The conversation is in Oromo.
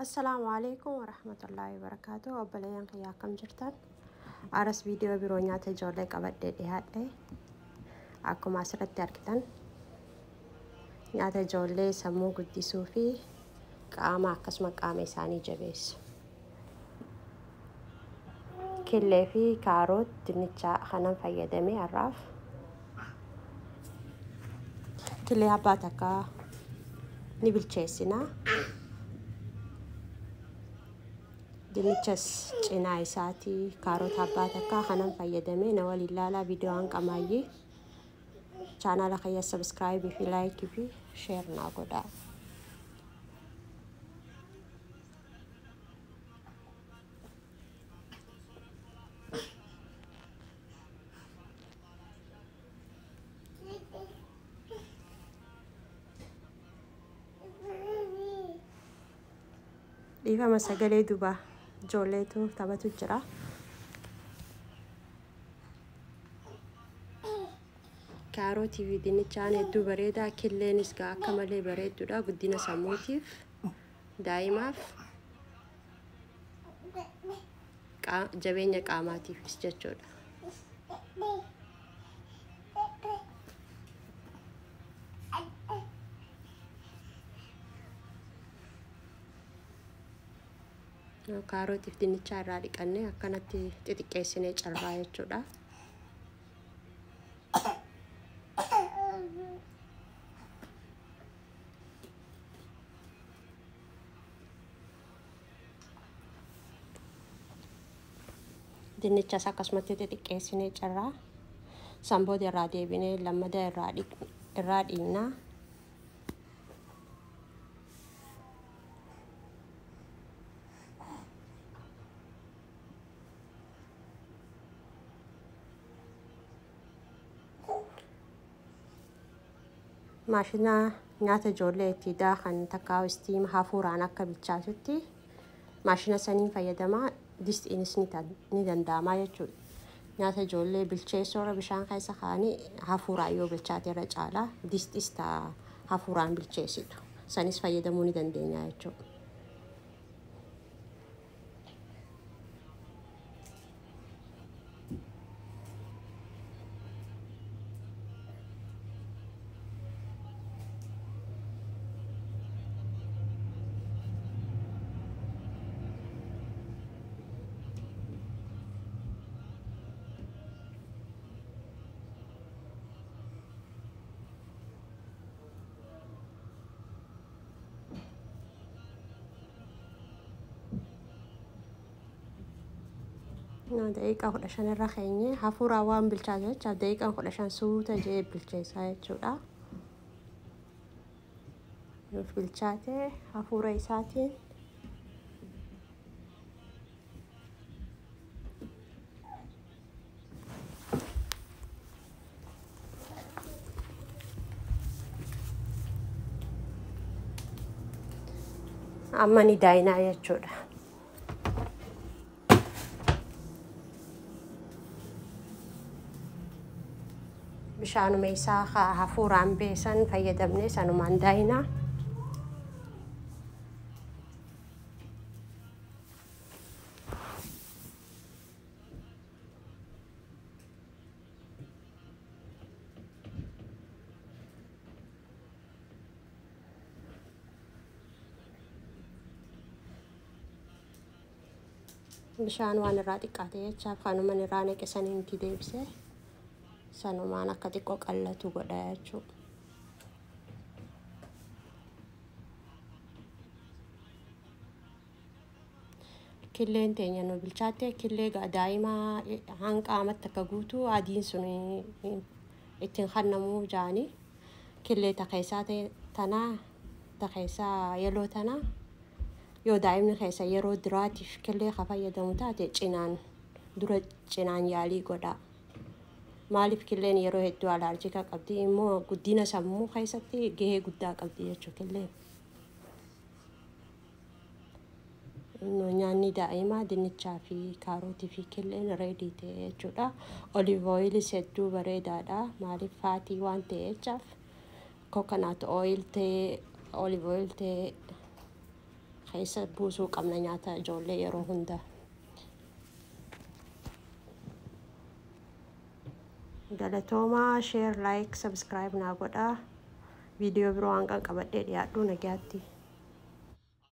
Assalamualaikum warahmatullahi wabarakatuh. Obboleeyyan kiyyaa akkam jirtan? Aras viidiyoo biroo nyaata ijoollee qabadhee dhiyaadhe. Akkuma asirratti argitan nyaata ijoollee sammuu guddisuu fi qaama akkasuma qaama isaanii jabeessu. Killee fi kaaroot dinnicha kanan fayyadamee har'aaf. Killee abbaa takkaa ni bilcheessinaa. Dinnichas cinaa isaatii kaarota abbaa takkaa kanan fayyadamee na waliin ilaalaa viidiyoo hanqamaayyee chaanaala kiyya subscribe fi like fi share naa godhaa. Dhiifama sagalee duubaa ijoolleetu taphatu jira. Kaarootii fi dinnichaan hedduu bareedaa. Killeenis akka malee bareedduudha. Guddina sammuutiif, daa'imaaf, jabeenya qaamaatiifis jechuudha. Kaarootiif dinnichaa irraa dhiqannee akkanatti xixiqqeessinee calraa jechuudha. Dinnichas akkasumatti xixiqqeessinee calraa sanbooda irraa deebinee lammada irraa dhiibnaa. Maashina nyaata ijoollee itti daakan takkaa istiima hafuuraan akka bilchaatutti maashina saniin fayyadamaa. Distiinis ni danda'ama jechuudha. Nyaata ijoollee bilcheessuurra bishaan keessa kaa'anii hafuuraan yoo bilchaate irra caalaa distis ta'a hafuuraan bilcheessitu. Sanis fayyadamuu ni dandeenya jechuudha. Daqiiqaa 15 irra keenye hafuuraan waan bilchaate jecha daqiiqaa 15 suuta jee bilcheessaa jechuudha. Nuuf bilchaate hafuura isaatiin amma ni daayinaa jechuudha. Bishaanuma isaa hafuuraan beesan fayyadamnee sanumaan daayinaa. Bishaan waan irraa xiqqaate jechaaf kanuman irraa neqisanii nuti deebisee sanumaan akka xiqqoo qallatu godha jechuudha. Killeen teenya nu bilchaatte killee daa'imaa hanga amatti akka guutuu adiin sun ittiin kannamuu jaanii killee takeessaa tanaa takeessaa yeloo tanaa yoo daa'imni keessa yeroo duraatiif killee ka fayyadamu taate cinaan yaalii godha. Maaliif killeen yeroo hedduu alaarsika qabdi immoo guddina sammuu keessatti gahee guddaa qabdi jechuudha killeen. Nyaanni daa'imaa dinnichaa fi kaarootii fi killeen reedii ta'e jechuudha. Olive oilis hedduu bareedaadha. Maaliif faatii waan ta'e jechaaf coconut oil ta'e olive oil ta'e keessa buusuu qabna nyaata ijoollee yeroo hunda. Galatoomaa, share, like, subscribe naa godhaa. Viidiyoo biroo waan qabadhee dhiyaadhu nagaatti.